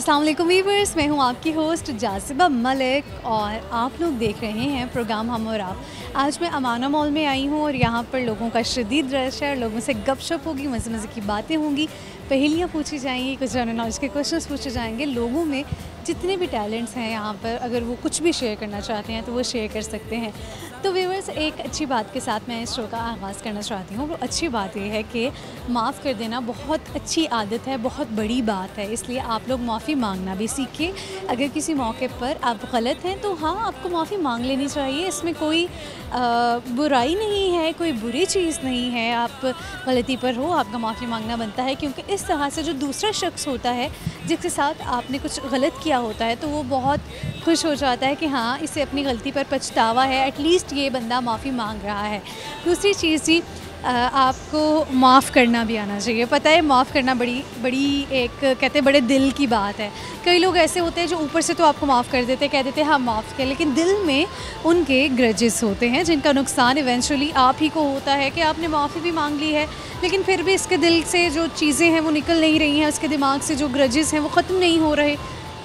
अस्सलाम वालेकुम वीवर्स, मैं हूं आपकी होस्ट जासिबा मलिक और आप लोग देख रहे हैं प्रोग्राम हम और आप। आज मैं अमाना मॉल में आई हूं और यहां पर लोगों का शदीद रश है। लोगों से गपशप होगी, मज़े मज़े की बातें होंगी, पहेलियाँ पूछी जाएंगी, कुछ जनरल नॉलेज के क्वेश्चंस पूछे जाएंगे। लोगों में जितने भी टैलेंट्स हैं यहाँ पर, अगर वो कुछ भी शेयर करना चाहते हैं तो वो शेयर कर सकते हैं। तो व्यूअर्स, एक अच्छी बात के साथ मैं इस शो का आगाज़ करना चाहती हूँ। वो अच्छी बात ये है कि माफ़ कर देना बहुत अच्छी आदत है, बहुत बड़ी बात है। इसलिए आप लोग माफ़ी मांगना भी सीखिए। अगर किसी मौके पर आप गलत हैं तो हाँ, आपको माफ़ी मांग लेनी चाहिए। इसमें कोई बुराई नहीं है, कोई बुरी चीज़ नहीं है। आप गलती पर हो, आपका माफ़ी मांगना बनता है, क्योंकि इस तरह से जो दूसरा शख्स होता है जिसके साथ आपने कुछ गलत किया होता है तो वो बहुत खुश हो जाता है कि हाँ, इसे अपनी गलती पर पछतावा है, एटलीस्ट ये बंदा माफ़ी मांग रहा है। दूसरी चीज़ जी, आपको माफ़ करना भी आना चाहिए। पता है, माफ़ करना बड़ी एक कहते हैं बड़े दिल की बात है। कई लोग ऐसे होते हैं जो ऊपर से तो आपको माफ़ कर देते हैं, कह देते हैं हाँ माफ़ कर, लेकिन दिल में उनके ग्रजेस होते हैं जिनका नुकसान इवेंचुअली आप ही को होता है कि आपने माफ़ी भी मांग ली है, लेकिन फिर भी इसके दिल से जो चीज़ें हैं वो निकल नहीं रही हैं, उसके दिमाग से जो ग्रजेस हैं वो ख़त्म नहीं हो रहे।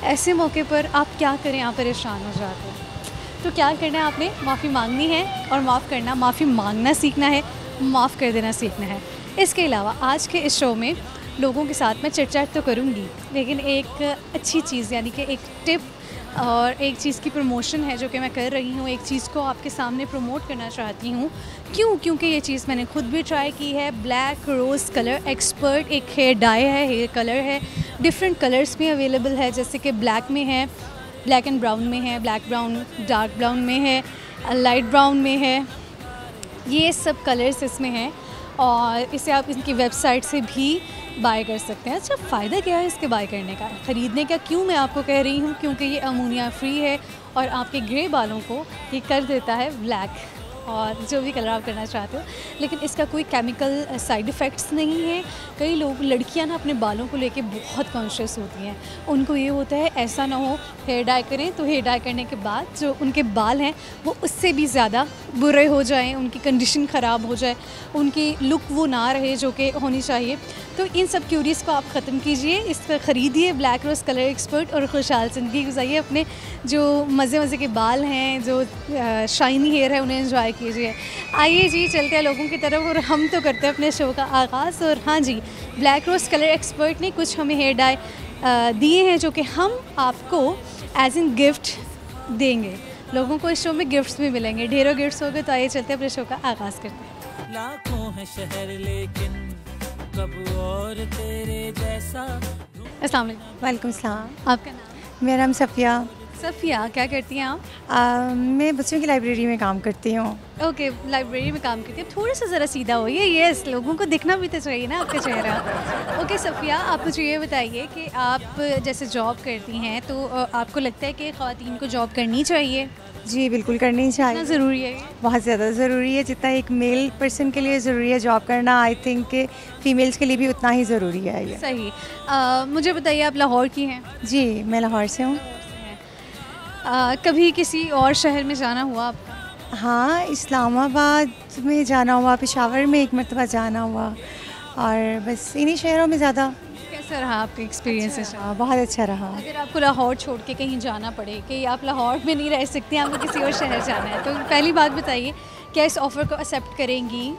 ऐसे मौके पर आप क्या करें? आप परेशान हो जाते हैं। तो क्या करना है, आपने माफ़ी मांगनी है और माफ़ करना, माफ़ी मांगना सीखना है, माफ़ कर देना सीखना है। इसके अलावा आज के इस शो में लोगों के साथ मैं चिट-चैट तो करूँगी, लेकिन एक अच्छी चीज़ यानी कि एक टिप और एक चीज़ की प्रमोशन है जो कि मैं कर रही हूँ। एक चीज़ को आपके सामने प्रमोट करना चाहती हूँ। क्योंकि ये चीज़ मैंने खुद भी ट्राई की है। ब्लैक रोज़ कलर एक्सपर्ट एक हेयर डाई है, हेयर कलर है। डिफरेंट कलर्स में अवेलेबल है, जैसे कि ब्लैक में है, ब्लैक एंड ब्राउन में है, ब्लैक ब्राउन डार्क ब्राउन में है, लाइट ब्राउन में है। ये सब कलर्स इसमें हैं और इसे आप इनकी वेबसाइट से भी बाय कर सकते हैं। अच्छा, फ़ायदा क्या है इसके बाय करने का, ख़रीदने का? क्यों मैं आपको कह रही हूँ, क्योंकि ये अमोनिया फ्री है और आपके ग्रे बालों को ये कर देता है ब्लैक, और जो भी कलर आप करना चाहते हो। लेकिन इसका कोई केमिकल साइड इफ़ेक्ट्स नहीं है। कई लोग, लड़कियां ना अपने बालों को लेके बहुत कॉन्शियस होती हैं। उनको ये होता है ऐसा ना हो हेयर डाई करें तो हेयर डाई करने के बाद जो उनके बाल हैं वो उससे भी ज़्यादा बुरे हो जाएं, उनकी कंडीशन ख़राब हो जाए, उनकी लुक वो ना रहे जो कि होनी चाहिए। तो इन सब क्यूरीज़ को आप ख़त्म कीजिए, इस पर ख़रीदिए ब्लैक रोज़ कलर एक्सपर्ट और खुशहाल ज़िंदगी गुजारिए। अपने जो मज़े के बाल हैं, जो शाइनी हेयर है, उन्हें एंजॉय कीजिए। आइए जी, चलते हैं लोगों की तरफ और हम तो करते हैं अपने शो का आगाज़। और हाँ जी, ब्लैक रोज़ कलर एक्सपर्ट ने कुछ हमें हेयर डाई दिए हैं जो कि हम आपको एज इन गिफ्ट देंगे। लोगों को इस शो में गिफ्ट्स भी मिलेंगे, ढेरों गिफ्ट्स हो गए। तो आइए चलते हैं अपने शो का आगाज़ करते हैं। लाखों है शहर लेकिन कब और तेरे जैसा। अस्सलाम वालेकुम। वालेकुम सलाम। आपका नाम? मेरा नाम सफ़िया। सफ़िया, क्या करती हैं आप? मैं बच्चों की लाइब्रेरी में काम करती हूँ। ओके, लाइब्रेरी में काम करती है। थोड़ा सा ज़रा सीधा होइए, यस, लोगों को दिखना भी तो चाहिए ना आपका चेहरा। ओके सफ़िया, आप मुझे ये बताइए कि आप जैसे जॉब करती हैं तो आपको लगता है कि ख़वातीन को जॉब करनी चाहिए? जी बिल्कुल, करनी कितना चाहिए। ज़रूरी है ये? बहुत ज़्यादा ज़रूरी है। जितना एक मेल पर्सन के लिए ज़रूरी है जॉब करना, आई थिंक कि फ़ीमेल्स के लिए भी उतना ही ज़रूरी है ये। सही। मुझे बताइए, आप लाहौर की हैं? जी, मैं लाहौर से हूँ। कभी किसी और शहर में जाना हुआ आपका? हाँ, इस्लामाबाद में जाना हुआ, पेशावर में एक मरतबा जाना हुआ, और बस इन्हीं शहरों में ज़्यादा। कैसा रहा आपका एक्सपीरियंस? बहुत अच्छा रहा। अगर आपको लाहौर छोड़ के कहीं जाना पड़े कि आप लाहौर में नहीं रह सकती, आपको किसी और शहर जाना है, तो पहली बात बताइए, क्या इस ऑफ़र को एक्सेप्ट करेंगी?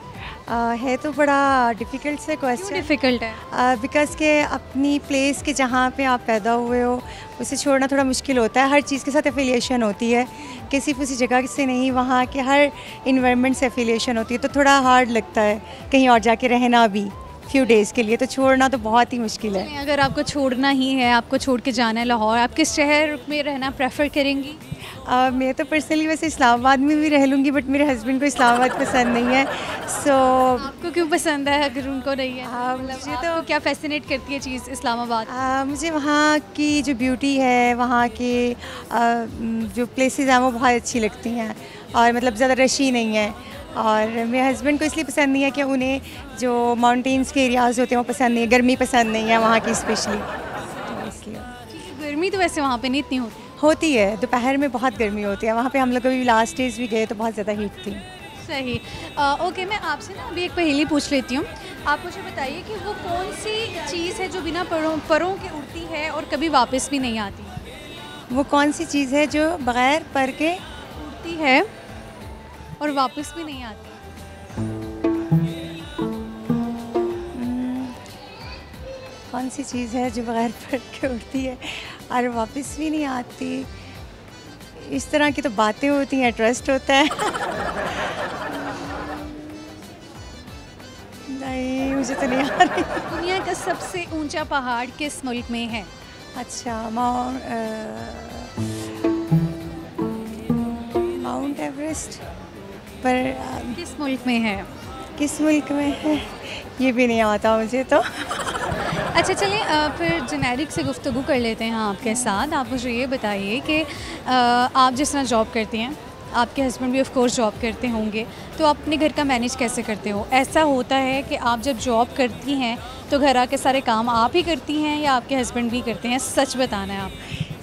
है तो बड़ा डिफ़िकल्ट से क्वेश्चन। डिफ़िकल्ट है बिकॉज़ के अपनी प्लेस के जहाँ पे आप पैदा हुए हो उसे छोड़ना थोड़ा मुश्किल होता है। हर चीज़ के साथ एफिलिएशन होती है कि सिर्फ उसी जगह से नहीं, वहाँ के हर इन्वायरमेंट से एफिलिएशन होती है, तो थोड़ा हार्ड लगता है कहीं और जाके रहना भी फ्यू डेज़ के लिए, तो छोड़ना तो बहुत ही मुश्किल है। अगर आपको छोड़ना ही है, आपको छोड़ के जाना है लाहौर, आप किस शहर में रहना प्रेफर करेंगी? मैं तो पर्सनली वैसे इस्लामाबाद में भी रह लूँगी, बट मेरे हस्बैंड को इस्लामाबाद पसंद नहीं है। सो आपको क्यों पसंद है अगर उनको नहीं है? मुझे तो क्या फैसिनेट करती है चीज़ इस्लामाबाद? मुझे वहाँ की जो ब्यूटी है, वहाँ के जो प्लेसेस हैं वो बहुत अच्छी लगती हैं, और मतलब ज़्यादा रशी नहीं है। और मेरे हस्बैंड को इसलिए पसंद नहीं है कि उन्हें जो माउंटेन्स के एरियाज़ होते हैं वो पसंद नहीं है, गर्मी पसंद नहीं है वहाँ की स्पेशली, तो इसलिए। गर्मी तो वैसे वहाँ पे नहीं इतनी होती है, दोपहर में बहुत गर्मी होती है वहाँ पे। हम लोग अभी लास्ट डेज़ भी गए तो बहुत ज़्यादा हीट थी। सही। ओके, मैं आपसे ना अभी एक पहेली पूछ लेती हूँ। आप मुझे बताइए कि वो कौन सी चीज़ है जो बिना परों के उड़ती है और कभी वापस भी नहीं आती? वो कौन सी चीज़ है जो बग़ैर पर के उड़ती है और वापस भी नहीं आती? कौन सी चीज़ है जो बग़ैर पर के उड़ती है और वापस भी नहीं आती? इस तरह की तो बातें होती हैं, ट्रस्ट होता है। नहीं, मुझे तो नहीं आ रही। दुनिया का सबसे ऊंचा पहाड़ किस मुल्क में है? अच्छा, माउंट एवरेस्ट पर किस मुल्क में है? किस मुल्क में है ये भी नहीं आता मुझे तो। अच्छा, चलिए फिर जेनेरिक से गुफ्तगू कर लेते हैं आपके साथ। आप मुझे ये बताइए कि आप जिस तरह जॉब करती हैं, आपके हस्बैंड भी ऑफ कोर्स जॉब करते होंगे, तो आप अपने घर का मैनेज कैसे करते हो? ऐसा होता है कि आप जब जॉब करती हैं तो घर के सारे काम आप ही करती हैं या आपके हस्बैंड भी करते हैं? सच बताना है आप।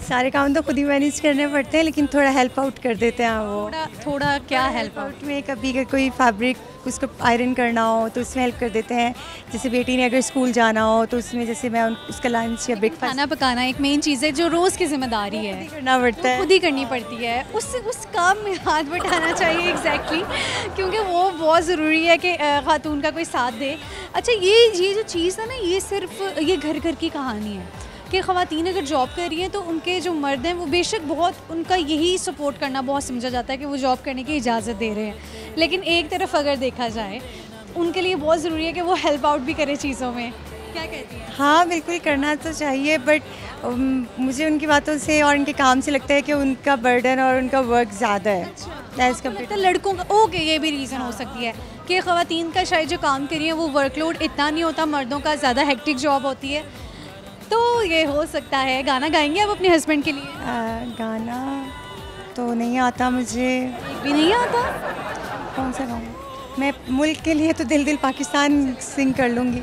सारे काम तो खुद ही मैनेज करने पड़ते हैं, लेकिन थोड़ा हेल्प आउट कर देते हैं वो। थोड़ा क्या हेल्प आउट? आउट में कभी कोई फैब्रिक उसको आयरन करना हो तो उसमें हेल्प कर देते हैं। जैसे बेटी ने अगर स्कूल जाना हो तो उसमें जैसे मैं उसका लंच या ब्रेकफास्ट, खाना पकाना एक मेन चीज़ है जो रोज़ की जिम्मेदारी है, करना पड़ता है। खुद ही करनी पड़ती है। उस काम में हाथ बटाना चाहिए एग्जैक्टली, क्योंकि वो बहुत ज़रूरी है कि खातून का कोई साथ दे। अच्छा, ये जो चीज़ है ना, ये सिर्फ ये घर की कहानी है कि ख़वातीन अगर जॉब कर रही हैं तो उनके जो मर्द हैं वो बेशक बहुत, उनका यही सपोर्ट करना बहुत समझा जाता है कि वो जॉब करने की इजाज़त दे रहे हैं, लेकिन एक तरफ अगर देखा जाए उनके लिए बहुत ज़रूरी है कि वो हेल्प आउट भी करें चीज़ों में। क्या कहती हैं? हाँ, बिल्कुल करना तो चाहिए, बट मुझे उनकी बातों से और उनके काम से लगता है कि उनका बर्डन और उनका वर्क ज़्यादा है एज़ तो लगता है लड़कों का। ओके, ये भी रीज़न हो सकती है कि ख़वातीन का शायद जो काम कर रही हैं वो वर्कलोड इतना नहीं होता, मर्दों का ज़्यादा हेक्टिक जॉब होती है, तो ये हो सकता है। गाना गाएंगे आप अपने हस्बैंड के लिए? गाना तो नहीं आता मुझे। एक भी नहीं आता? कौन सा गाना? मैं मुल्क के लिए तो दिल दिल पाकिस्तान सिंग कर लूँगी।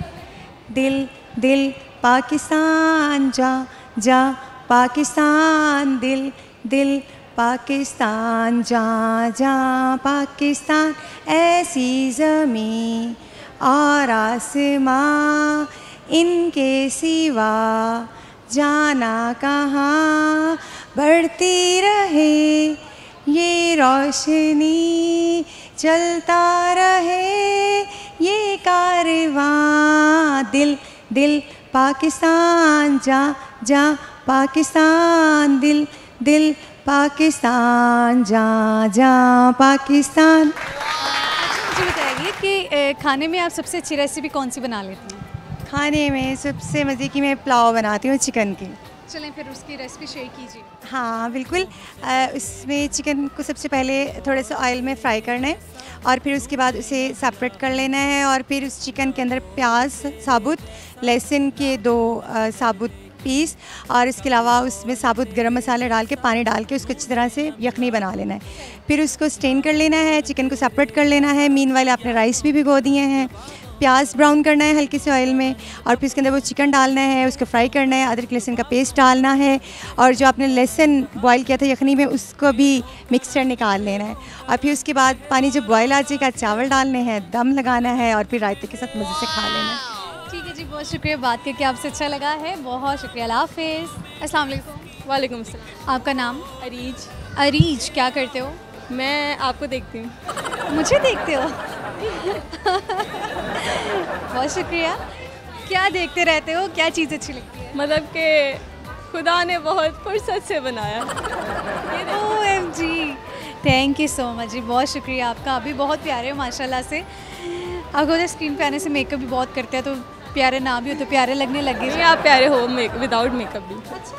दिल दिल पाकिस्तान जा जा पाकिस्तान, दिल दिल पाकिस्तान जा जा पाकिस्तान, ऐसी ज़मीं और आसमां इनके सिवा जाना कहाँ, बढ़ती रहे ये रोशनी, चलता रहे ये कारवां, दिल दिल पाकिस्तान जा जा पाकिस्तान, दिल दिल पाकिस्तान जा जा पाकिस्तान। मुझे बताइए कि खाने में आप सबसे अच्छी रेसिपी कौन सी बना लेती हैं? खाने में सबसे मज़े की मैं पुलाव बनाती हूँ चिकन की। चलें फिर उसकी रेसिपी शेयर कीजिए। हाँ बिल्कुल। उसमें चिकन को सबसे पहले थोड़े से ऑयल में फ्राई करना है और फिर उसके बाद उसे सेपरेट कर लेना है और फिर उस चिकन के अंदर प्याज साबुत, लहसुन के 2 साबुत पीस और इसके अलावा उसमें साबुत गरम मसाले डाल के पानी डाल के उसको अच्छी तरह से यखनी बना लेना है। फिर उसको स्टेन कर लेना है, चिकन को सेपरेट कर लेना है। मीनवाइल आपने राइस भी भिगो दिए हैं। प्याज ब्राउन करना है हल्के से ऑयल में और फिर उसके अंदर वो चिकन डालना है, उसको फ्राई करना है। अदरक लहसुन का पेस्ट डालना है और जो आपने लहसुन बॉयल किया था यखनी में उसको भी मिक्सचर निकाल लेना है और फिर उसके बाद पानी जब बॉयल आ जाएगा चावल डालने हैं, दम लगाना है और फिर रायते के साथ मज़े से खा लेना है। ठीक है जी, बहुत शुक्रिया, बात करके आपसे अच्छा लगा है, बहुत शुक्रिया। अल्लाह हाफ़िज़। अस्सलाम वालेकुम। वालेकुम अस्सलाम। आपका नाम? अरीज। अरीज, क्या करते हो? मैं आपको देखती हूँ। मुझे देखते हो? बहुत शुक्रिया। क्या देखते रहते हो, क्या चीज़ अच्छी लगती है? मतलब कि खुदा ने बहुत फुर्सत से बनाया। OMG, thank you so much जी, बहुत शुक्रिया आपका। आप भी बहुत प्यारे हो माशाल्लाह से। अगर स्क्रीन पे आने से मेकअप भी बहुत करते हैं तो प्यारे ना भी हो तो प्यारे लगने लगे। नहीं, आप प्यारे हो विदाउट मेकअप भी। अच्छा,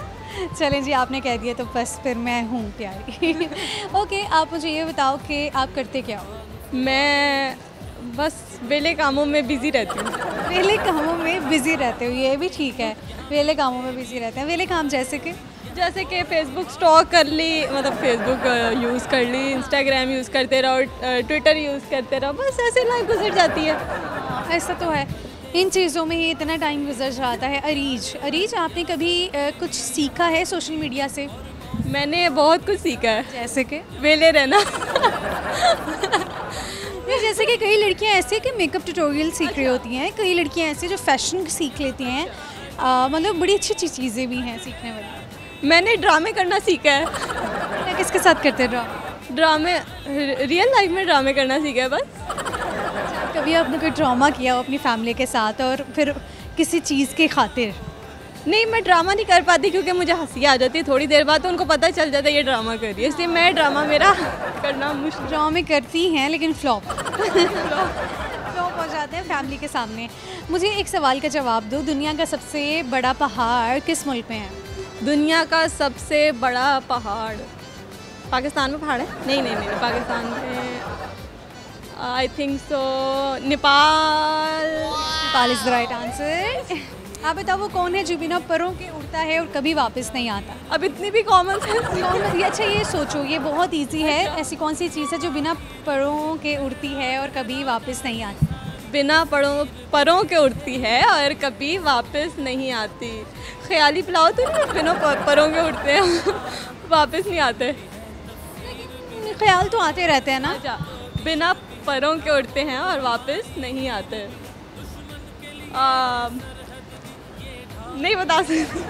चलें जी, आपने कह दिया तो बस फिर मैं हूँ प्यारी। ओके, आप मुझे ये बताओ कि आप करते क्या हो? मैं बस वेले कामों में बिज़ी रहती हूँ। वेले कामों में बिज़ी रहते हो, ये भी ठीक है। वेले कामों में बिज़ी रहते हैं। वेले काम जैसे कि फेसबुक स्टॉक कर ली, मतलब फेसबुक यूज़ कर ली, इंस्टाग्राम यूज़ करते रहो, ट्विटर यूज़ करते रहो, बस ऐसे लाइफ गुजर जाती है। ऐसा तो है, इन चीज़ों में ही इतना टाइम गुजर जाता है। अरीज, आपने कभी कुछ सीखा है सोशल मीडिया से? मैंने बहुत कुछ सीखा है, जैसे कि वेले रहना। अच्छा, जैसे कि कई लड़कियां ऐसी कि मेकअप ट्यूटोरियल सीख रही होती हैं, कई लड़कियां ऐसी जो फैशन सीख लेती हैं, मतलब बड़ी अच्छी अच्छी चीज़ें भी हैं सीखने वाली। मैंने ड्रामे करना सीखा है। क्या किसके साथ करते हैं ड्रामा? ड्रामे रियल लाइफ में ड्रामे करना सीखा है बस। कभी आपने कोई ड्रामा किया हो अपनी फैमिली के साथ और फिर किसी चीज़ के खातिर? नहीं, मैं ड्रामा नहीं कर पाती क्योंकि मुझे हंसी आ जाती है थोड़ी देर बाद, तो उनको पता चल जाता है ये ड्रामा कर रही है, इसलिए मैं ड्रामा मेरा करना मुश्किल। ड्रामे करती हैं लेकिन फ्लॉप फ्लॉप हो जाते हैं फैमिली के सामने। मुझे एक सवाल का जवाब दो, दुनिया का सबसे बड़ा पहाड़ किस मुल्क में है? दुनिया का सबसे बड़ा पहाड़ पाकिस्तान में पहाड़ है? नहीं नहीं नहीं, पाकिस्तान में I think so Nepal. Nepal is the right answer. आप बताओ वो कौन है जो बिना परों के उड़ता है और कभी वापस नहीं आता? अब इतनी भी कॉमन सेंस कौन? अच्छा ये सोचो, ये बहुत इजी है। ऐसी कौन सी चीज़ है जो बिना परों के उड़ती है और कभी वापस नहीं आती? बिना परों के उड़ती है और कभी वापस नहीं आती। ख्याली पुलाव तो नहीं, बिना परों के उड़ते हैं वापस नहीं आते। ख्याल तो आते रहते हैं ना। अच्छा, बिना परों के उड़ते हैं और वापस नहीं आते। नहीं बता सकती।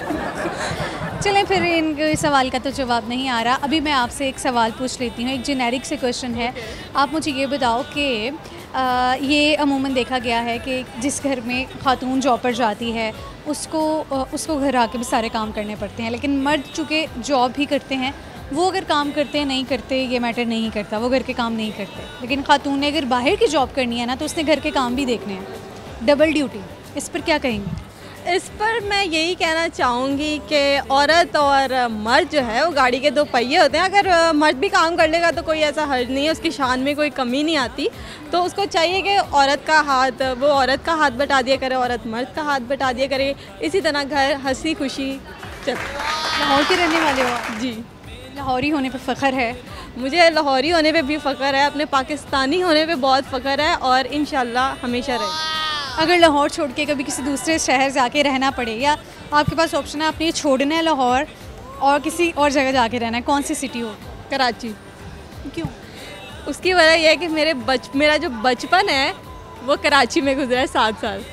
चलें फिर इन सवाल का तो जवाब नहीं आ रहा। अभी मैं आपसे एक सवाल पूछ लेती हूँ, एक जेनेरिक से क्वेश्चन है। आप मुझे ये बताओ कि ये अमूमन देखा गया है कि जिस घर में खातून जॉब पर जाती है उसको घर आके भी सारे काम करने पड़ते हैं, लेकिन मर्द चूँकि जॉब भी करते हैं, वो अगर काम करते हैं नहीं करते ये मैटर नहीं करता, वो घर के काम नहीं करते। लेकिन खातून ने अगर बाहर की जॉब करनी है ना तो उसने घर के काम भी देखने हैं, डबल ड्यूटी। इस पर क्या कहेंगे? इस पर मैं यही कहना चाहूँगी कि औरत और मर्द जो है वो गाड़ी के दो पहिए होते हैं। अगर मर्द भी काम कर लेगा तो कोई ऐसा हर्ज नहीं है, उसकी शान में कोई कमी नहीं आती। तो उसको चाहिए कि औरत का हाथ वो औरत का हाथ बटा दिया करे, औरत मर्द का हाथ बटा दिया करे। इसी तरह घर हंसी खुशी चल। लाहौर के रहने वाले हो आप? जी, लाहौरी होने पे फ़ख्र है। मुझे लाहौरी होने पे भी फ़ख्र है, अपने पाकिस्तानी होने पे बहुत फ़ख्र है और इंशाल्लाह हमेशा रहे। अगर लाहौर छोड़ के कभी किसी दूसरे शहर जाके रहना पड़े, या आपके पास ऑप्शन है आपने छोड़ना है लाहौर और किसी और जगह जाके रहना है, कौन सी सिटी हो? कराची। क्यों? उसकी वजह यह है कि मेरा जो बचपन है वो कराची में गुजरा है 7 साल।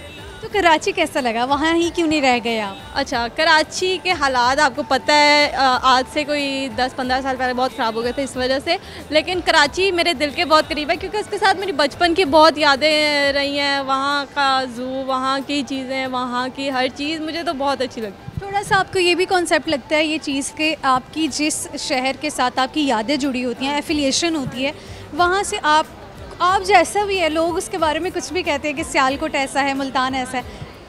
तो कराची कैसा लगा, वहाँ ही क्यों नहीं रह गए आप? अच्छा, कराची के हालात आपको पता है आज से कोई 10-15 साल पहले बहुत ख़राब हो गए थे इस वजह से, लेकिन कराची मेरे दिल के बहुत करीब है क्योंकि उसके साथ मेरी बचपन की बहुत यादें रही हैं। वहाँ का ज़ू, वहाँ की चीज़ें, वहाँ की हर चीज़ मुझे तो बहुत अच्छी लगती। थोड़ा सा आपको ये भी कॉन्सेप्ट लगता है ये चीज़ कि आपकी जिस शहर के साथ आपकी यादें जुड़ी होती हैं, एफिलिएशन होती है, वहाँ से आप जैसा भी है लोग उसके बारे में कुछ भी कहते हैं कि सियालकोट ऐसा है, मुल्तान ऐसा है,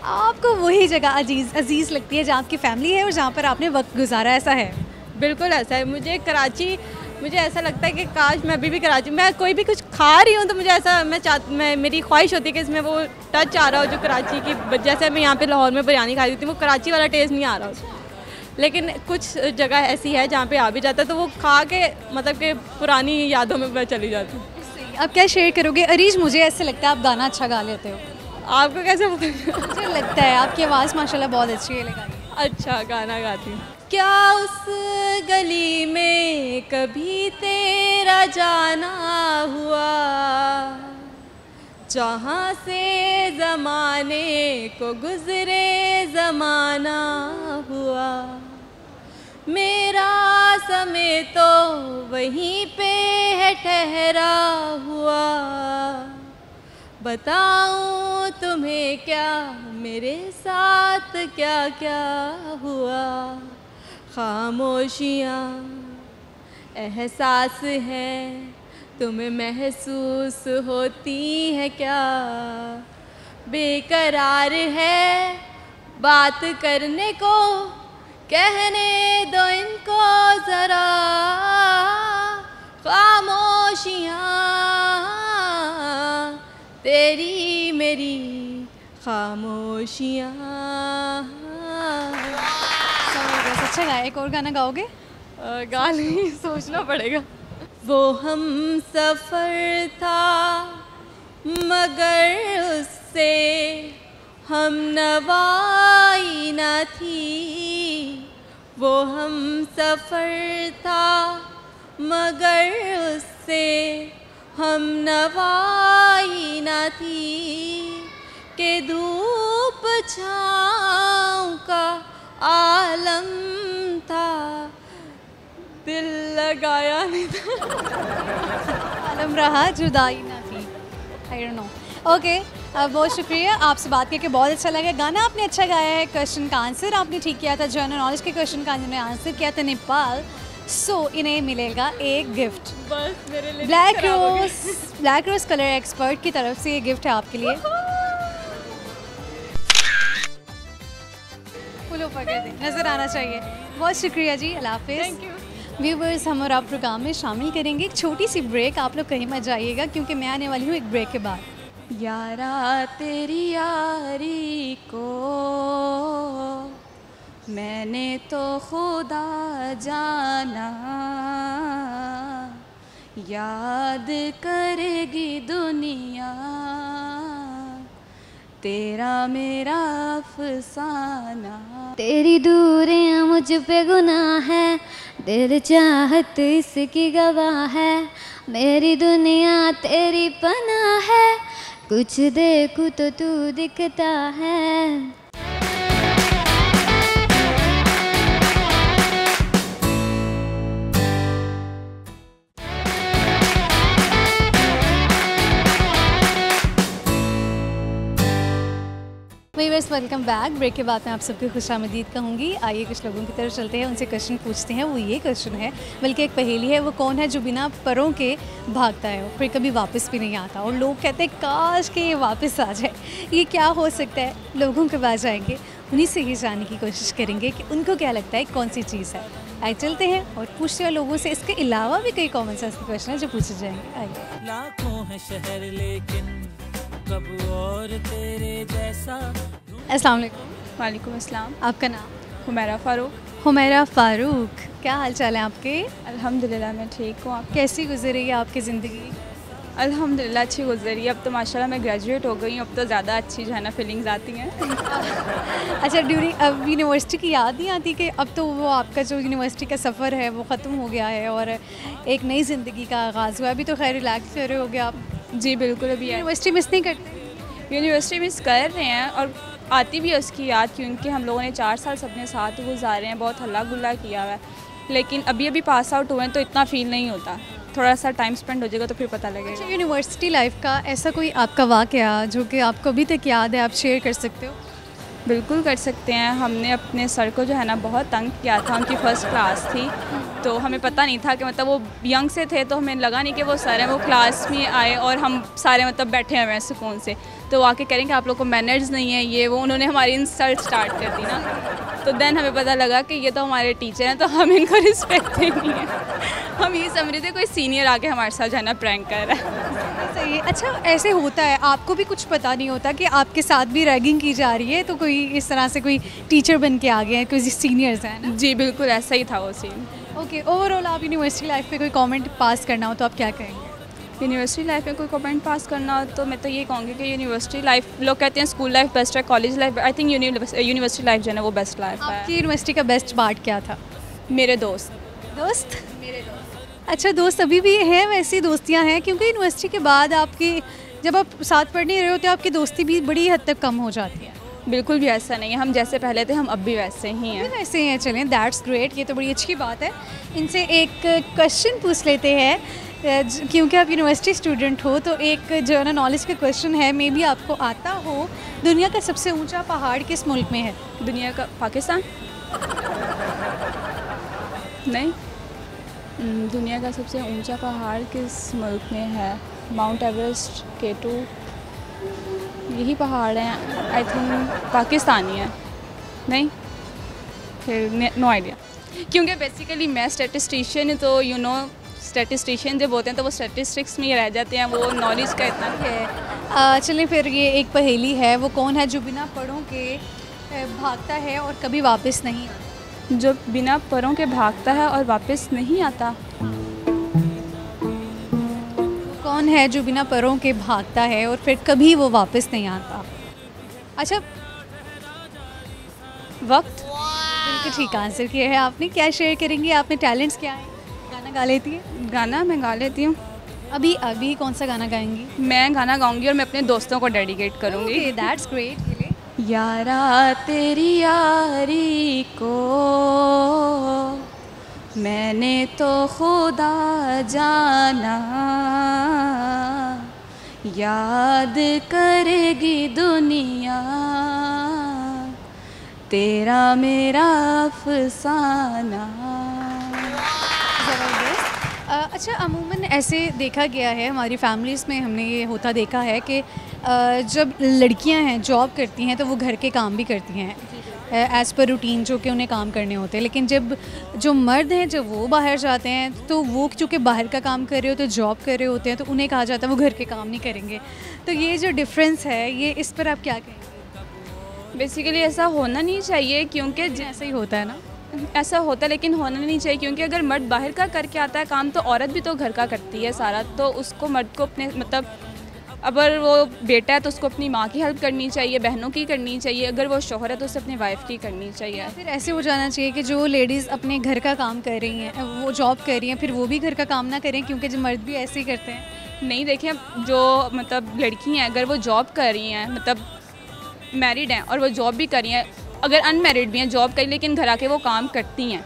आपको वही जगह अजीज़ लगती है जहाँ आपकी फैमिली है और जहाँ पर आपने वक्त गुजारा। ऐसा है? बिल्कुल ऐसा है। मुझे ऐसा लगता है कि काश मैं अभी भी कराची, मैं कोई भी कुछ खा रही हूँ तो मुझे ऐसा मेरी ख्वाहिश होती है कि इसमें वो टच आ रहा हो जो कराची की। जैसे मैं यहाँ पे लाहौर में बिरयानी खा रही थी, वो कराची वाला टेस्ट नहीं आ रहा उसमें, लेकिन कुछ जगह ऐसी है जहाँ पे आ भी जाता है तो वो खा के मतलब कि पुरानी यादों में मैं चली जाती हूँ। आप क्या शेयर करोगे? अरीज, मुझे ऐसे लगता है आप गाना अच्छा गा लेते हो। आपको कैसे पता? मुझे लगता है आपकी आवाज़ माशाल्लाह बहुत अच्छी है। लगाई। अच्छा, गाना गाती हूँ। क्या उस गली में कभी तेरा जाना हुआ जहाँ से ज़माने को गुज़रे ज़माना हुआ, मेरा समय तो वहीं पे है ठहरा हुआ, बताऊं तुम्हें क्या मेरे साथ क्या क्या हुआ, खामोशियाँ एहसास है तुम्हें महसूस होती है क्या, बेकरार है बात करने को, कहने दो इनको ज़रा, खामोशियाँ तेरी मेरी खामोशियाँ। अच्छा गाया, एक और गाना गाओगे? गा नहीं, सोचना पड़ेगा। वो हम सफ़र था मगर उससे हम नवाई न थी, वो हम सफ़र था मगर उससे हम नवाई न थी के धूप छाँव का आलम था, दिल लगाया नहीं था। आलम रहा जुदाई ना थी। I don't know. ओके, बहुत शुक्रिया, आपसे बात करके बहुत अच्छा लगा। गाना आपने अच्छा गाया है, क्वेश्चन का आंसर आपने ठीक किया था, जनरल नॉलेज के क्वेश्चन का जिन्होंने आंसर किया था नेपाल। सो इन्हें मिलेगा एक गिफ्ट, बस मेरे लिए ब्लैक रोज कलर एक्सपर्ट की तरफ से ये गिफ्ट है आपके लिए। फुल ऊपर कर दें, नज़र आना चाहिए। बहुत शुक्रिया जी, अल्लाह हाफिज़। Thank you. व्यूवर्स, हम और आप प्रोग्राम में शामिल करेंगे एक छोटी सी ब्रेक। आप लोग कहीं मत जाइएगा क्योंकि मैं आने वाली हूँ एक ब्रेक के बाद। यारा तेरी यारी को मैंने तो खुदा जाना, याद करेगी दुनिया तेरा मेरा अफसाना। तेरी दूरियां मुझ पे गुनाह है, दिल चाहत इसकी गवाह है, मेरी दुनिया तेरी पनाह है, कुछ देखूं तो तू दिखता है। Viewers, welcome back. ब्रेक के बाद मैं आप सबकी खुशामदीद कहूँगी। आइए कुछ लोगों की तरफ चलते हैं, उनसे क्वेश्चन पूछते हैं। वो ये क्वेश्चन है, बल्कि एक पहेली है, वो कौन है जो बिना परों के भागता है और फिर कभी वापस भी नहीं आता, और लोग कहते हैं काश कि ये वापस आ जाए। ये क्या हो सकता है? लोगों के पास जाएंगे, उन्हीं से ही जानने की कोशिश करेंगे कि उनको क्या लगता है कौन सी चीज़ है। आइए चलते हैं और पूछते हैं लोगों से। इसके अलावा भी कई कॉमन सेंस के क्वेश्चन है जो पूछे जाएंगे। आइए। लाखों है शहर लेकिन कब और तेरे जैसा। अस्सलाम वालेकुम। वालेकुम अस्सलाम। आपका नाम? हुमैरा फ़ारूक। हुमैरा फ़ारूक, क्या हाल चाल है आपके? अल्हम्दुलिल्लाह मैं ठीक हूँ। आप? कैसी गुजरी है आपकी ज़िंदगी? अल्हम्दुलिल्लाह अच्छी गुजरी। अब तो माशाल्लाह मैं ग्रेजुएट हो गई हूँ, अब तो ज़्यादा अच्छी जो है ना फीलिंग्स आती हैं। अच्छा, ड्यूरिंग अब यूनिवर्सिटी की याद नहीं आती कि अब तो वो आपका जो यूनिवर्सिटी का सफ़र है वो ख़त्म हो गया है और एक नई ज़िंदगी का आगाज़ हुआ है? अभी तो खैर रिलैक्स कर रहे हो गया आप? जी बिल्कुल। अभी यूनिवर्सिटी मिस नहीं करते? यूनिवर्सिटी मिस कर रहे हैं और आती भी है उसकी याद, क्योंकि हम लोगों ने 4 साल सबने साथ गुजारे हैं, बहुत हल्ला गुल्ला किया हुआ है। लेकिन अभी पास आउट हुए हैं तो इतना फ़ील नहीं होता, थोड़ा सा टाइम स्पेंड हो जाएगा तो फिर पता लगेगा। अच्छा, यूनिवर्सिटी लाइफ का ऐसा कोई आपका वाक़या जो कि आपको अभी तक याद है, आप शेयर कर सकते हो? बिल्कुल कर सकते हैं। हमने अपने सर को जो है ना बहुत तंग किया था, उनकी फ़र्स्ट क्लास थी तो हमें पता नहीं था कि मतलब वो यंग से थे, तो हमें लगा नहीं कि वो सर हैं। वो क्लास में आए और हम सारे मतलब बैठे हुए हैं सुकून से, तो आके कह रहे हैं कि आप लोग को मैनर्स नहीं है, ये वो। उन्होंने हमारी इंसल्ट स्टार्ट कर दी ना, तो देन हमें पता लगा कि ये तो हमारे टीचर हैं, तो हम इनको रिस्पेक्ट देनी है। हम ये समझ रहे थे कोई सीनियर आके हमारे साथ जो है ना प्रैंक कर रहा है। सही है। अच्छा, ऐसे होता है, आपको भी कुछ पता नहीं होता कि आपके साथ भी रैगिंग की जा रही है, तो कोई इस तरह से कोई टीचर बन के आ गए हैं, कोई सीनियर्स हैं ना? जी बिल्कुल ऐसा ही था वो सीन। ओके, ओवरऑल आप यूनिवर्सिटी लाइफ पे कोई कमेंट पास करना हो तो आप क्या कहेंगे? यूनिवर्सिटी लाइफ में कोई कमेंट पास करना हो तो मैं तो ये कहूँगी कि यूनिवर्सिटी लाइफ, लोग कहते हैं स्कूल लाइफ बेस्ट है, college life, I think university life जो है ना वो बेस्ट लाइफ है। आपकी यूनिवर्सिटी का बेस्ट पार्ट क्या था? मेरे दोस्त। मेरे दोस्त। अच्छा, दोस्त अभी भी हैं? वैसी दोस्तियां हैं? क्योंकि यूनिवर्सिटी के बाद आपकी, जब आप साथ पढ़ नहीं रहे होते, आपकी दोस्ती भी बड़ी हद तक कम हो जाती है। बिल्कुल भी ऐसा नहीं है, हम जैसे पहले थे हम अब भी वैसे ही हैं। वैसे ही हैं, चलें, दैट्स ग्रेट, ये तो बड़ी अच्छी बात है। इनसे एक क्वेश्चन पूछ लेते हैं, क्योंकि आप यूनिवर्सिटी स्टूडेंट हो तो एक जनरल नॉलेज का क्वेश्चन है, मे बी आपको आता हो। दुनिया का सबसे ऊंचा पहाड़ किस मुल्क में है? दुनिया का? पाकिस्तान? नहीं। दुनिया का सबसे ऊंचा पहाड़ किस मुल्क में है? माउंट एवरेस्ट, K2, यही पहाड़ हैं। आई थिंक पाकिस्तानी है। नहीं, फिर नो आइडिया, क्योंकि बेसिकली मैं स्टैटिस्टिशियन हूँ, तो यू नो स्टैटिस्टिशियन जब होते हैं तो वो स्टैटिस्टिक्स में ही रह जाते हैं, वो नॉलेज का इतना है। चलिए फिर ये एक पहेली है, वो कौन है जो बिना परों के भागता है और कभी वापस नहीं आता? जो बिना परों के भागता है और वापस नहीं आता? कौन है जो बिना परों के भागता है और फिर कभी वो वापस नहीं आता? अच्छा, वक्त। बिल्कुल ठीक आंसर किया है आपने। क्या शेयर करेंगी? आपने टैलेंट्स क्या है? गाना गा लेती है? गाना मैं गा लेती हूँ। अभी अभी कौन सा गाना गाएंगी? मैं गाना गाऊंगी और मैं अपने दोस्तों को डेडिकेट करूंगी। Okay, that's great. यारा तेरी यारी को मैंने तो खुदा जाना, याद करेगी दुनिया तेरा मेरा अफसाना। ज़बरदस्त। अच्छा, अमूमन ऐसे देखा गया है हमारी फैमिलीज़ में, हमने ये होता देखा है कि जब लड़कियां हैं जॉब करती हैं तो वो घर के काम भी करती हैं एज़ पर रूटीन जो कि उन्हें काम करने होते हैं, लेकिन जब जो मर्द हैं जब वो बाहर जाते हैं तो वो चूँकि बाहर का काम कर रहे होते हैं, जॉब कर रहे होते हैं, तो उन्हें कहा जाता है वो घर के काम नहीं करेंगे। तो ये जो डिफरेंस है, ये इस पर आप क्या कहेंगे? बेसिकली ऐसा होना नहीं चाहिए, क्योंकि ऐसा ही होता है ना, ऐसा होता है लेकिन होना नहीं चाहिए, क्योंकि अगर मर्द बाहर का करके आता है काम तो औरत भी तो घर का करती है सारा, तो उसको मर्द को अपने मतलब अगर वो बेटा है तो उसको अपनी माँ की हेल्प करनी चाहिए, बहनों की करनी चाहिए, अगर वो शौहर है तो उसे अपनी वाइफ की करनी चाहिए। फिर ऐसे हो जाना चाहिए कि जो लेडीज़ अपने घर का काम कर रही हैं, वो जॉब कर रही हैं, फिर वो भी घर का काम ना करें, क्योंकि जो मर्द भी ऐसे ही करते हैं। नहीं, देखिए जो मतलब लड़की हैं अगर वो जॉब कर रही हैं, मतलब मैरिड हैं और वो जॉब भी कर रही हैं, अगर अनमैरिड भी हैं जॉब करी लेकिन घर आके वो काम करती हैं,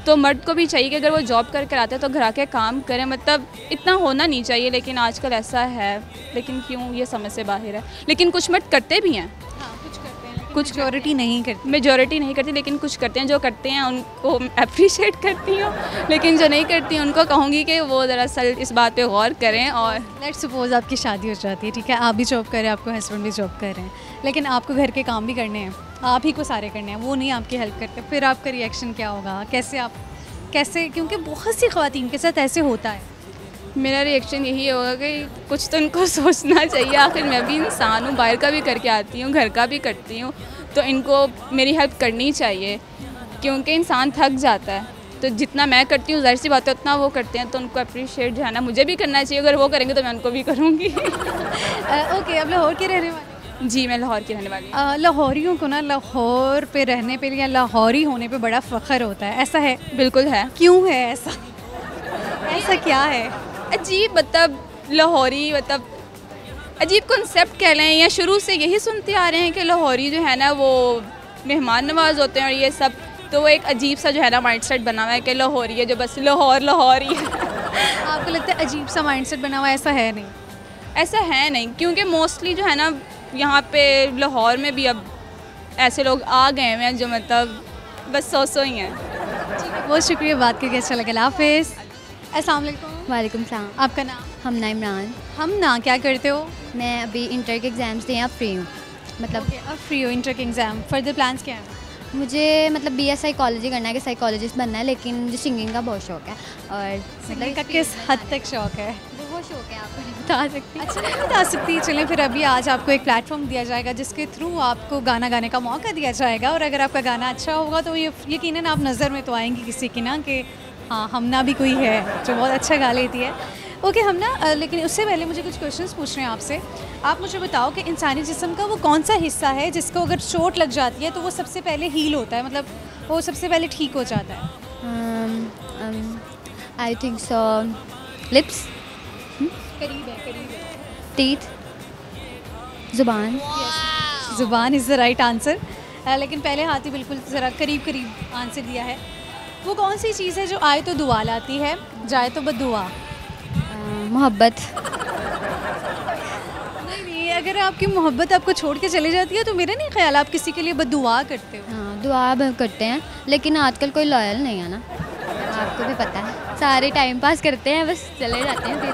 तो मर्द को भी चाहिए कि अगर वो जॉब कर कर आते हैं तो घर आके काम करें। मतलब इतना होना नहीं चाहिए, लेकिन आजकल ऐसा है, लेकिन क्यों ये समझ से बाहर है। लेकिन कुछ मर्द करते भी हैं, हाँ, कुछ करते हैं, कुछ मेजॉरिटी नहीं करती। मेजॉरिटी नहीं करती, लेकिन कुछ करते हैं। जो करते हैं उनको अप्रिशिएट करती हूँ, लेकिन जो नहीं करती उनको कहूँगी कि वो दरअसल इस बात पे गौर करें। और लेट्स सपोज आपकी शादी हो जाती है, ठीक है, आप भी जॉब कर रहे हैं, आपके हस्बैंड भी जॉब कर रहे हैं, लेकिन आपको घर के काम भी करने हैं, आप ही को सारे करने हैं, वो नहीं आपकी हेल्प करते, फिर आपका रिएक्शन क्या होगा? कैसे क्योंकि बहुत सी ख़वातीन के साथ ऐसे होता है। मेरा रिएक्शन यही होगा कि कुछ तो इनको सोचना चाहिए, आखिर मैं भी इंसान हूँ, बाहर का भी करके आती हूँ, घर का भी करती हूँ, तो इनको मेरी हेल्प करनी चाहिए, क्योंकि इंसान थक जाता है। तो जितना मैं करती हूँ ज़ाहिर सी बात है उतना वो करते हैं, तो उनको अप्रिशिएट जो है ना मुझे भी करना चाहिए। अगर वो करेंगे तो मैं उनको भी करूँगी। ओके, अब लाहौर के रहने वाले? जी, मैं लाहौर की रहने वाली हूँ। लाहौरियों को ना लाहौर पे रहने पे या लाहौरी होने पे बड़ा फ़ख्र होता है, ऐसा है? बिल्कुल है। क्यों है ऐसा? ऐसा क्या है? अजीब, मतलब लाहौरी, मतलब अजीब कॉन्सेप्ट कह लें, या शुरू से यही सुनते आ रहे हैं कि लाहौरी जो है ना वो मेहमान नवाज होते हैं और ये सब, तो वो एक अजीब सा जो है ना माइंडसेट बना हुआ है कि लाहौरी है जो बस लाहौर ही है। आपको लगता है अजीब सा माइंडसेट बना हुआ है? ऐसा है नहीं, ऐसा है नहीं, क्योंकि मोस्टली जो है ना यहाँ पे लाहौर में भी अब ऐसे लोग आ गए हुए हैं जो मतलब बस सौ ही हैं। बहुत शुक्रिया, बात करके अच्छा लगा। हाफिज़। अस्सलाम वालेकुम। वालेकुम सलाम। आपका नाम? हमना इमरान। हम ना, क्या करते हो? मैं अभी इंटर के एग्ज़ाम्स दिए, अब फ्री हूँ। मतलब अब फ्री हो, इंटर के एग्ज़ाम, फर्दर प्लान्स क्या हैं? मुझे मतलब BA साइकोलॉजी करना है, कि साइकोलॉजिस्ट बनना है, लेकिन मुझे सिंगिंग का बहुत शौक है। और मतलब का किस हद तक शौक है? बहुत शौक है, आपको नहीं बता सकती। अच्छा, नहीं बता सकती। चलें फिर अभी आज आपको एक प्लेटफॉर्म दिया जाएगा जिसके थ्रू आपको गाना गाने का मौका दिया जाएगा, और अगर आपका गाना अच्छा होगा तो ये यकीनन आप नज़र में तो आएंगी किसी की ना, कि हाँ हमना भी कोई है जो बहुत अच्छा गा लेती है। ओके हमना, लेकिन उससे पहले मुझे कुछ क्वेश्चंस पूछने हैं आपसे। आप मुझे बताओ कि इंसानी जिस्म का वो कौन सा हिस्सा है जिसको अगर चोट लग जाती है तो वो सबसे पहले हील होता है, मतलब वो सबसे पहले ठीक हो जाता है? आई थिंक सो लिप्स, करीब है। टीथ, ज़ुबान। ज़ुबान इज़ द राइट आंसर, लेकिन पहले हाथ ही बिल्कुल ज़रा करीब आंसर दिया है। वो कौन सी चीज़ है जो आए तो दुआ लाती है, जाए तो बद्दुआ? मोहब्बत। नहीं, अगर आपकी मोहब्बत आपको छोड़ के चली जाती है तो मेरा नहीं ख्याल आप किसी के लिए बद्दुआ करते हो। हाँ, दुआ करते हैं, लेकिन आजकल कोई लॉयल नहीं है ना, आपको भी पता है, सारे टाइम पास करते हैं, बस चले जाते हैं, फिर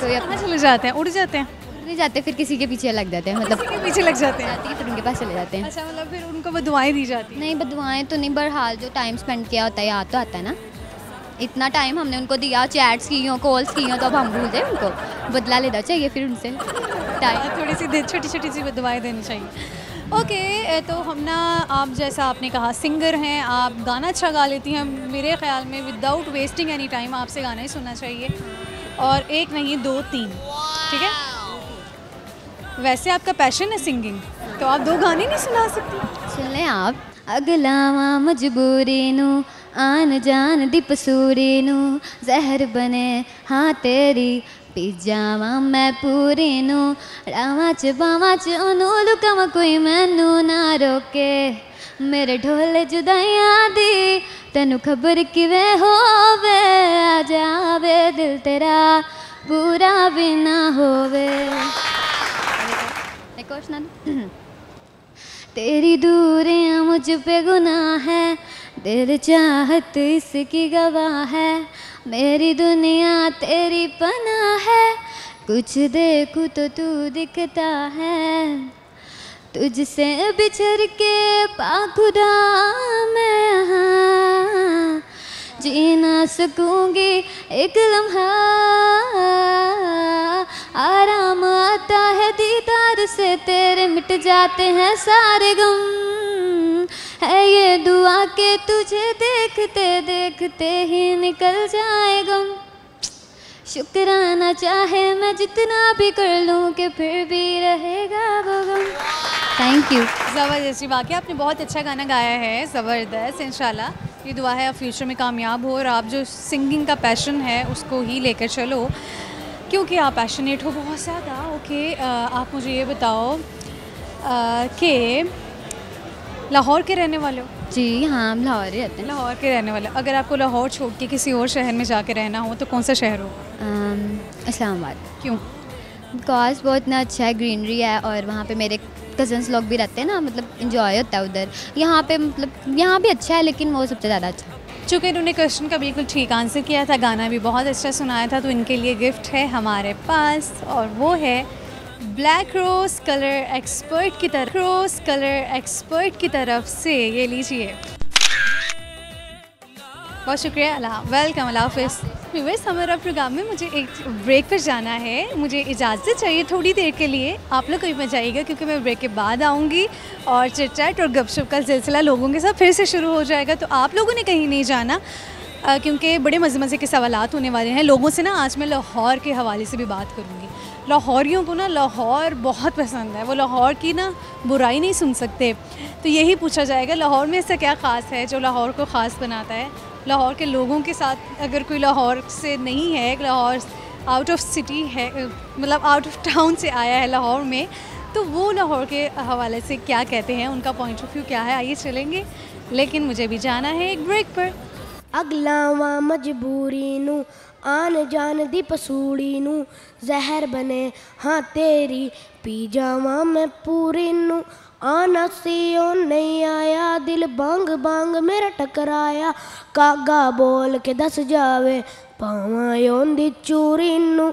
कोई अपना चले जाते हैं, उड़ जाते हैं, नहीं जाते, फिर किसी के पीछे लग जाते हैं, मतलब किसी के पीछे लग जाते हैं, फिर उनके पास चले जाते हैं। अच्छा, मतलब फिर उनको बद्दुआएं दी जाती हैं? नहीं, बदुआएं तो नहीं, बहरहाल जो टाइम स्पेंड किया होता है याद तो आता है ना, इतना टाइम हमने उनको दिया, चैट्स की हो, कॉल्स की हो, तो अब हम भूल जाए उनको, बदला लेना चाहिए फिर उनसे टाइम। थोड़ी सी छोटी सी बद्दुआएं देनी चाहिए। ओके, तो हम ना, आप जैसा आपने कहा सिंगर हैं, आप गाना अच्छा गा लेती हैं, मेरे ख्याल में विदाउट वेस्टिंग एनी टाइम आपसे गाना ही सुनना चाहिए, और एक नहीं 2 3, ठीक है? वैसे आपका पैशन है सिंगिंग, तो आप 2 गाने नहीं सुना सकती? सुन लें आप। अगलावा मजबूरी नू आन जान दी पसूरी नू, जहर बने हाँ तेरी पी जावा मैं पूरी नू रावां च बावां च ओनू लुकावां कोई मैनू ना रोके मेरे ढोले जुदाइयां दी तैनू खबर किवें होवे आ जावे दिल तेरा पूरा भी ना होवे। एक और सुना दूं? तेरी दूरियां मुझ पे गुनाह है दिल चाहत इसकी गवाह है मेरी दुनिया तेरी पनाह है कुछ देखूं तो तू दिखता है तुझसे बिछड़ के पाखुदा मैं यहाँ जी ना सकूंगी एक लम्हा आराम आता है दीदार से तेरे मिट जाते हैं सारे गम है ये दुआ के तुझे देखते देखते ही निकल जाए गम शुक्राना चाहे मैं जितना भी कर लूँ कि फिर भी रहेगा वो गम। Thank you. ज़बरदस्त वाकई आपने बहुत अच्छा गाना गाया है, ज़बरदस्त। इंशाल्लाह ये दुआ है आप फ्यूचर में कामयाब हो और आप जो सिंगिंग का पैशन है उसको ही लेकर चलो क्योंकि आप पैशनेट हो बहुत ज़्यादा। ओके, आप मुझे ये बताओ कि लाहौर के रहने वाले हो? जी हाँ, हम लाहौर ही रहते हैं। लाहौर के रहने वाले, अगर आपको लाहौर छोड़ के किसी और शहर में जाके रहना हो तो कौन सा शहर होगा? इस्लामाबाद। क्यों? बिकॉज बहुत इतना अच्छा है, ग्रीनरी है और वहाँ पे मेरे कज़न्स लोग भी रहते हैं ना, मतलब इंजॉय होता है उधर। यहाँ पे मतलब यहाँ भी अच्छा है लेकिन वो सबसे ज़्यादा अच्छा है। चूँकि इन्होंने क्वेश्चन का बिल्कुल ठीक आंसर किया था, गाना भी बहुत अच्छा सुनाया था, तो इनके लिए गिफ्ट है हमारे पास और वो है ब्लैक रोज़ कलर एक्सपर्ट की तरफ से। ये लीजिए, बहुत शुक्रिया। वेलकम, अल्लाह हाफ़िज़। व्यूअर्स, हमारा प्रोग्राम में मुझे एक ब्रेक पर जाना है, मुझे इजाज़त चाहिए थोड़ी देर के लिए। आप लोग कहीं मत जाइएगा क्योंकि मैं ब्रेक के बाद आऊँगी और चिट-चैट और गपशप का सिलसिला लोगों के साथ फिर से शुरू हो जाएगा। तो आप लोगों ने कहीं नहीं जाना क्योंकि बड़े मज़े के सवालात होने वाले हैं लोगों से ना। आज मैं लाहौर के हवाले से भी बात करूँगी। लाहौरियों को ना लाहौर बहुत पसंद है, वो लाहौर की ना बुराई नहीं सुन सकते। तो यही पूछा जाएगा लाहौर में ऐसा क्या ख़ास है जो लाहौर को ख़ास बनाता है। लाहौर के लोगों के साथ अगर कोई लाहौर से नहीं है, लाहौर आउट ऑफ सिटी है, मतलब आउट ऑफ टाउन से आया है लाहौर में, तो वो लाहौर के हवाले से क्या कहते हैं, उनका पॉइंट ऑफ व्यू क्या है, आइए चलेंगे। लेकिन मुझे भी जाना है एक ब्रेक पर। अगलावा मजबूरी नू आन जान दी पसूड़ी नू जहर बने हाँ तेरी पी जावा मैं पूरी नू आना सी ओ नहीं आया दिल बांग बांग मेरा टकराया कागा बोल के दस जावे पावा यों दी चूरी नू।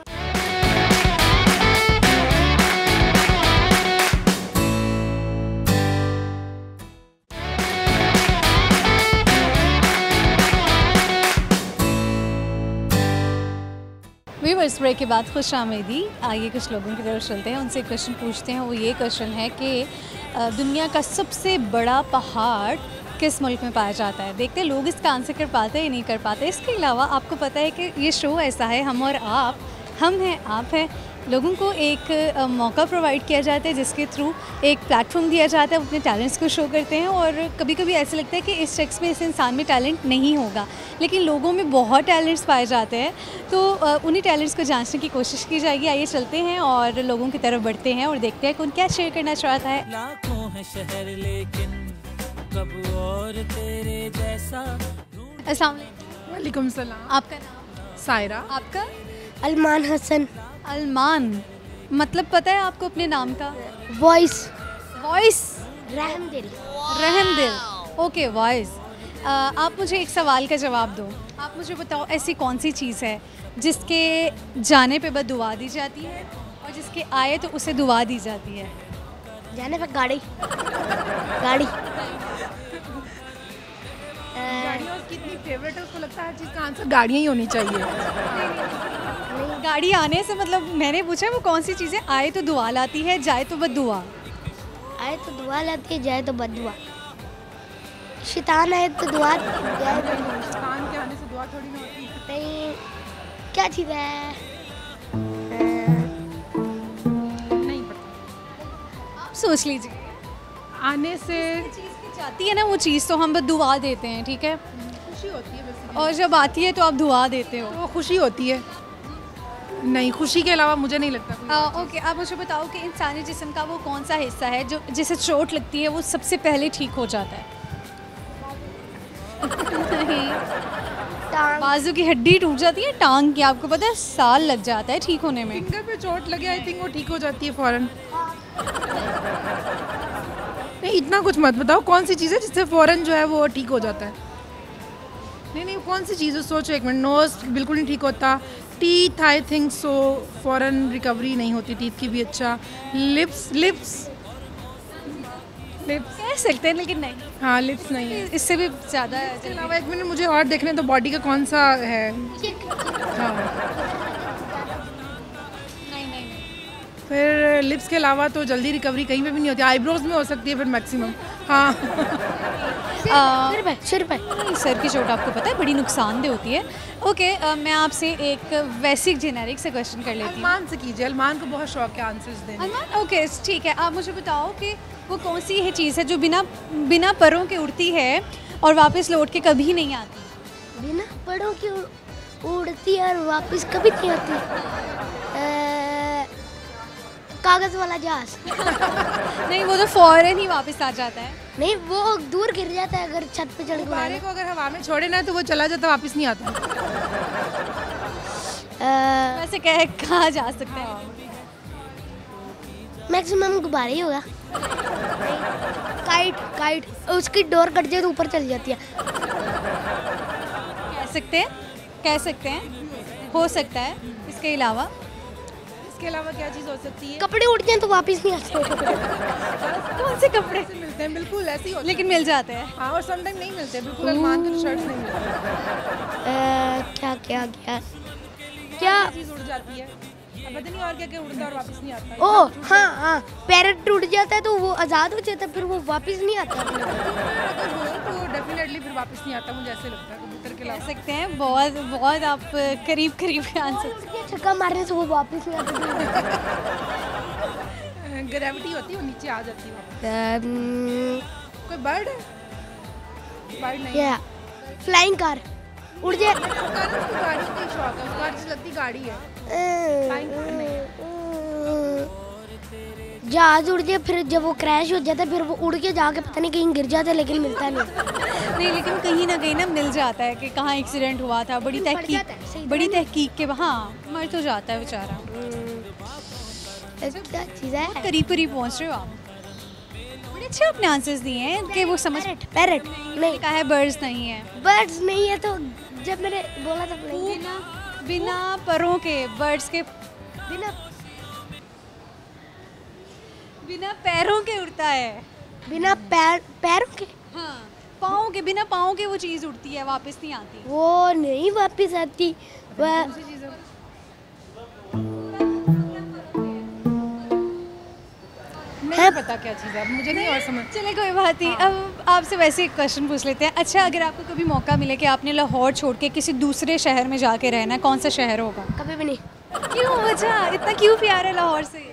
व्यूअर्स, ब्रेक के बाद खुश आमदी। आइए कुछ लोगों की तरफ चलते हैं, उनसे क्वेश्चन पूछते हैं। वो ये क्वेश्चन है कि दुनिया का सबसे बड़ा पहाड़ किस मुल्क में पाया जाता है। देखते हैं लोग इसका आंसर कर पाते हैं या नहीं कर पाते। इसके अलावा आपको पता है कि ये शो ऐसा है, हम और आप, हम हैं आप हैं, लोगों को एक मौका प्रोवाइड किया जाता है जिसके थ्रू एक प्लेटफॉर्म दिया जाता है, अपने टैलेंट्स को शो करते हैं। और कभी कभी ऐसा लगता है कि इस शख्स में, इस इंसान में टैलेंट नहीं होगा, लेकिन लोगों में बहुत टैलेंट्स पाए जाते हैं। तो उन्हीं टैलेंट्स को जांचने की कोशिश की जाएगी। आइए चलते हैं और लोगों की तरफ बढ़ते हैं और देखते हैं कौन क्या शेयर करना चाहता है। लाखों है शहर लेकिन कब और तेरे जैसा। अस्सलाम वालेकुम सलाम। आपका नाम? सायरा। आपका? अरमान हसन। अरमान, मतलब पता है आपको अपने नाम का? वॉइस। वॉइस? रहमदिल। रहमदिल, ओके वॉइस। आप मुझे एक सवाल का जवाब दो। आप मुझे बताओ ऐसी कौन सी चीज़ है जिसके जाने पे बस दुआ दी जाती है और जिसके आए तो उसे दुआ दी जाती है? जाने पे गाड़ी। गाड़ी। गाड़ियाँ उसकी इतनी फेवरेट है, उसको लगता है हर चीज़ का आंसर गाड़ियाँ ही होनी चाहिए। गाड़ी आने से मतलब मैंने पूछा वो कौन सी चीज़ें आए तो दुआ लाती है, जाए तो बद्दुआ। आए तो दुआ लाती है, जाए तो बद्दुआ। शैतान आए तो दुआ, जाए तो शैतान के आने से दुआ थोड़ी ना होती है। नहीं, क्या चीज़ है? नहीं पता, आप सोच लीजिए। आने से चीज़ की जाती है ना वो चीज़, तो हम बस दुआ देते हैं, ठीक है, खुशी होती है वैसे। और जब आती है तो आप दुआ देते हो। तो वो खुशी होती है। नहीं, खुशी के अलावा मुझे नहीं लगता कोई। ओके, आप मुझे बताओ कि इंसानी जिस्म का वो कौन सा हिस्सा है जो जिसे चोट लगती है वो सबसे पहले ठीक हो जाता है? नहीं, बाजू की हड्डी टूट जाती है, टांग की, आपको पता है साल लग जाता है ठीक होने में। फिंगर पे चोट लगे, आई थिंक वो ठीक हो जाती है फ़ौरन। नहीं, इतना कुछ मत बताओ, कौन सी चीज़ है जिससे फ़ौरन जो है वो ठीक हो जाता है? नहीं, कौन सी चीज़ है, सोचो एक मिनट। नोज़ बिल्कुल नहीं ठीक होता। टीथ आई थिंक सो फ़ौरन रिकवरी नहीं होती टीथ की भी। अच्छा, लिप्स कह सकते हैं लेकिन नहीं। हाँ, लिप्स नहीं है। इससे भी ज़्यादा इसके अलावा एक मिनट मुझे और देखने तो बॉडी का कौन सा है। हाँ, नहीं। फिर लिप्स के अलावा तो जल्दी रिकवरी कहीं पे भी नहीं होती। आईब्रोज में हो सकती है फिर मैक्सिमम। हाँ, सिर पे सर की चोट आपको पता है बड़ी नुकसानदेह होती है। ओके, मैं आपसे एक वैसी जेनेरिक से क्वेश्चन कर लेती हूँ। अरमान से कीजिए, अरमान को बहुत शौक है आंसर्स देने। अरमान, ओके ठीक है, आप मुझे बताओ कि वो कौन सी है चीज़ है जो बिना परों के उड़ती है और वापस लौट के कभी नहीं आती? बिना परों की उड़ती है और वापस कभी नहीं आती। कागज वाला जहाज। नहीं, वो तो फौरन ही वापस आ जाता है। नहीं, वो दूर गिर जाता है अगर छत पे चढ़ के गुब्बारे को अगर हवा में छोड़े ना तो वो चला जाता, वापस नहीं आता। वैसे कहा जा सकता है? मैक्सिमम गुब्बारे ही होगा। काइट उसकी डोर कट जाए तो ऊपर चली जाती है। कह सकते हैं, हो सकता है। इसके अलावा क्या चीज़ हो सकती है? कपड़े उड़ जाए तो वापस नहीं आते। कौन से कपड़े मिलते हैं? बिल्कुल ऐसे ही होता है। लेकिन मिल जाते हैं। हाँ, और समटाइम नहीं मिलते। बिल्कुल अरमान के शर्ट्स नहीं मिलते। क्या चीज़ उड़ जाती है? अब पता नहीं और क्या उड़ता और वापस नहीं आता। ओह हाँ, पैरेट टूट जाता है तो वो आज़ाद हो जाता है, फिर वो वापस नहीं आता। अगर हो तो डेफिनेटली फिर वापस नहीं आता, मुझे ऐसे लगता है। कबूतर के कह सकते हैं बहुत आप करीब के आंसर। छक्का मारने से वो वापस नहीं आता। ग्रेविटी होती है, वो नीचे आ जाती है। कोई बर्ड है? बर्ड नहीं है। फ्लाइंग कार उड़ जाए। गाड़ी का शौक है, उसको अच्छी लगती गाड़ी है। जहाज उड़ जाए, फिर जब वो क्रैश हो जाता है फिर वो उड़ के जाके पता नहीं कहीं गिर जाता है, लेकिन मिलता नहीं। लेकिन कहीं ना कहीं मिल जाता है कि कहाँ एक्सीडेंट हुआ था। बड़ी तहकीक के हाँ मर तो जाता है बेचारा। क्या चीज़ है? करीब पहुँच रहे हो आप। बड़े अच्छे आपने आंसर्स दिए हैं कि वो समझ। पैरेट नहीं कहा है, बर्ड्स नहीं है। बर्ड्स नहीं है तो जब मैंने बोला था बिना परों के बर्ड्स के बिना पैरों के उड़ता है। बिना पैरों के? हाँ, पाँव के, बिना पाँव के वो चीज़ उड़ती है, वापस नहीं आती। वो नहीं वापस आती। नहीं पता क्या चीज़ है, मुझे नहीं और समझ। चले कोई बात नहीं। अब आपसे वैसे एक क्वेश्चन पूछ लेते हैं। अच्छा, अगर आपको कभी मौका मिले कि आपने लाहौर छोड़ के किसी दूसरे शहर में जाके रहना है, कौन सा शहर होगा? कभी भी नहीं। क्यों? वजह इतना क्यों प्यार है लाहौर से?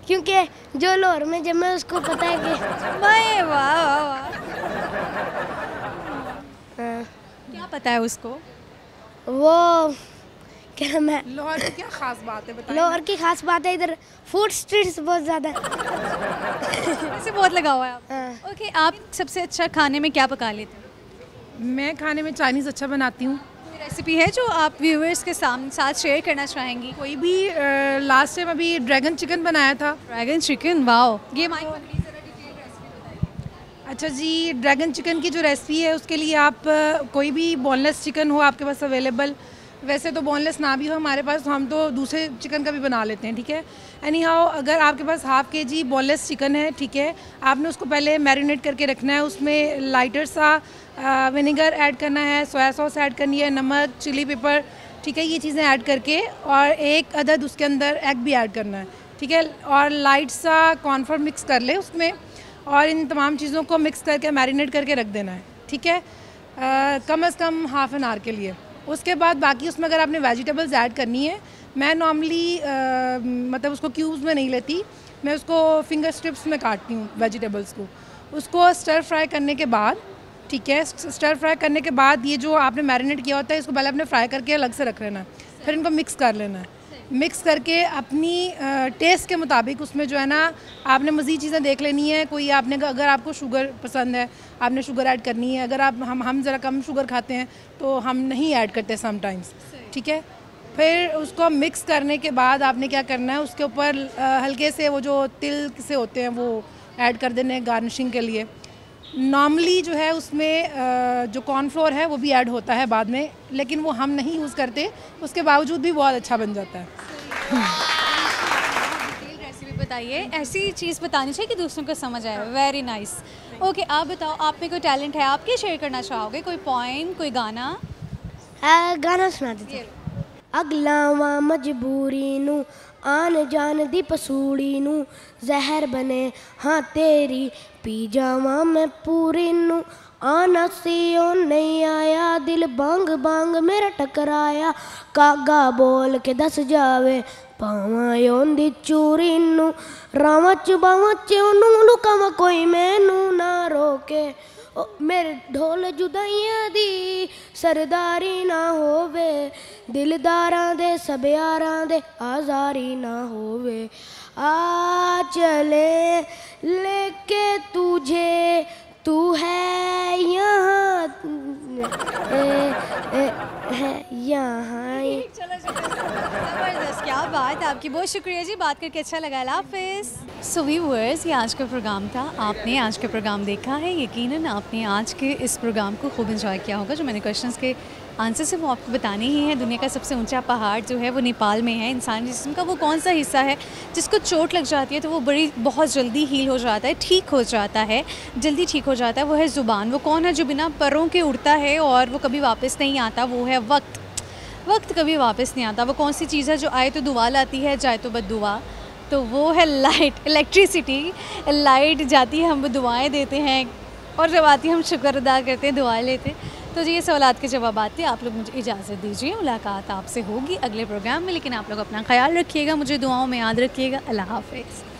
क्योंकि जो लाहौर में जब मैं उसको पता है कि वाह क्या पता है उसको? वो क्या मैं लाहौर की क्या खास बात है बताइए? लाहौर की खास बात है इधर फूड स्ट्रीट्स बहुत ज़्यादा इससे बहुत लगा हुआ है आप। ओके, आप सबसे अच्छा खाने में क्या पका लेते हैं? मैं खाने में चाइनीज़ अच्छा बनाती हूँ। रेसिपी है जो आप व्यूअर्स के साथ शेयर करना चाहेंगी? कोई भी लास्ट टाइम अभी ड्रैगन चिकन बनाया था। Dragon chicken, wow. ये अच्छा जी, ड्रैगन चिकन की जो रेसिपी है उसके लिए आप कोई भी बोनलेस चिकन हो आपके पास अवेलेबल, वैसे तो बोनलेस ना भी हो हमारे पास तो हम तो दूसरे चिकन का भी बना लेते हैं, ठीक है। एनी हाउ, अगर आपके पास ½ kg बोनलेस चिकन है, ठीक है, आपने उसको पहले मैरिनेट करके रखना है। उसमें लाइटर सा विनेगर ऐड करना है, सोया सॉस ऐड करनी है, नमक, चिली पेपर, ठीक है, ये चीज़ें ऐड करके, और 1 अदद उसके अंदर एग भी ऐड करना है, ठीक है, और लाइट सा कॉर्नफ्लोर मिक्स कर ले उसमें, और इन तमाम चीज़ों को मिक्स करके मैरिनेट करके रख देना है, ठीक है, कम से कम ½ एन आवर के लिए। उसके बाद बाकी उसमें अगर आपने वेजिटेबल्स ऐड करनी है, मैं नॉर्मली मतलब उसको क्यूब्स में नहीं लेती, मैं उसको फिंगर स्ट्रिप्स में काटती हूँ वेजिटेबल्स को। उसको स्टर फ्राई करने के बाद, ठीक है, स्टर फ्राई करने के बाद ये जो आपने मैरिनेट किया होता है इसको पहले आपने फ्राई करके अलग से रख लेना है, फिर इनको मिक्स कर लेना है। मिक्स करके अपनी टेस्ट के मुताबिक उसमें जो है ना आपने मज़ीद चीज़ें देख लेनी है। कोई आपने अगर आपको शुगर पसंद है आपने शुगर ऐड करनी है। अगर हम ज़रा कम शुगर खाते हैं तो हम नहीं ऐड करते समटाइम्स, ठीक है। फिर उसको मिक्स करने के बाद आपने क्या करना है, उसके ऊपर हल्के से वो जो तिल से होते हैं वो ऐड कर देने गार्निशिंग के लिए। नॉर्मली जो है उसमें जो कॉर्नफ्लोर है वो भी ऐड होता है बाद में, लेकिन वो हम नहीं यूज़ करते, उसके बावजूद भी बहुत अच्छा बन जाता है। रेसिपी बताइए, ऐसी चीज़ बतानी चाहिए कि दूसरों को समझ आए। Very nice. ओके, आप बताओ, आप में कोई टैलेंट है, आप क्या शेयर करना चाहोगे? कोई पॉइंट, कोई गाना? गाना सुना देते। अगलावा मजबूरी नू आन जान दी पसूड़ी नू जहर बने हाँ तेरी पी जावा मैं पूरी नू आना सी ओ नहीं आया दिल बांग बांग मेरा टकराया कागा बोल के दस जावे पावा योंदी चूरी नू रावा च ओनू लुकावा कोई मैनू ना रोके ओ मेरे ढोल जुदाइयां दी सरदारी ना होवे दिलदारां दे सब यारां दे आजारी ना होवे आ चले लेके तुझे तू है यहाँ है यहाँ। ज़बरदस्त, क्या बात है आपकी, बहुत शुक्रिया जी, बात करके अच्छा लगा। अल्लाह हाफ़िज़। सो व्यूअर्स, ये आज का प्रोग्राम था। आपने आज का प्रोग्राम देखा है, यकीनन आपने आज के इस प्रोग्राम को खूब एंजॉय किया होगा। जो मैंने क्वेश्चंस के आंसर से वो आपको बताने ही है। दुनिया का सबसे ऊंचा पहाड़ जो है वो नेपाल में है। इंसानी जिस्म का वो कौन सा हिस्सा है जिसको चोट लग जाती है तो वो बहुत जल्दी हील हो जाता है, ठीक हो जाता है, जल्दी ठीक हो जाता है? वो है ज़ुबान। वो कौन है जो बिना परों के उड़ता है और वो कभी वापस नहीं आता? वो है वक्त। वक्त कभी वापस नहीं आता। वो कौन सी चीज़ है जो आए तो दुआ लाती है, जाए तो बद्दुआ? तो वो है लाइट, इलेक्ट्रिसिटी। लाइट जाती है, हम दुआएं देते हैं, और जब आती है हम शुक्र अदा करते हैं, दुआएं लेते हैं। तो जी, ये सवालात के जवाब आते हैं। आप लोग मुझे इजाज़त दीजिए, मुलाकात आपसे होगी अगले प्रोग्राम में। लेकिन आप लोग अपना ख्याल रखिएगा, मुझे दुआओं में याद रखिएगा। अल्लाह हाफ़िज़।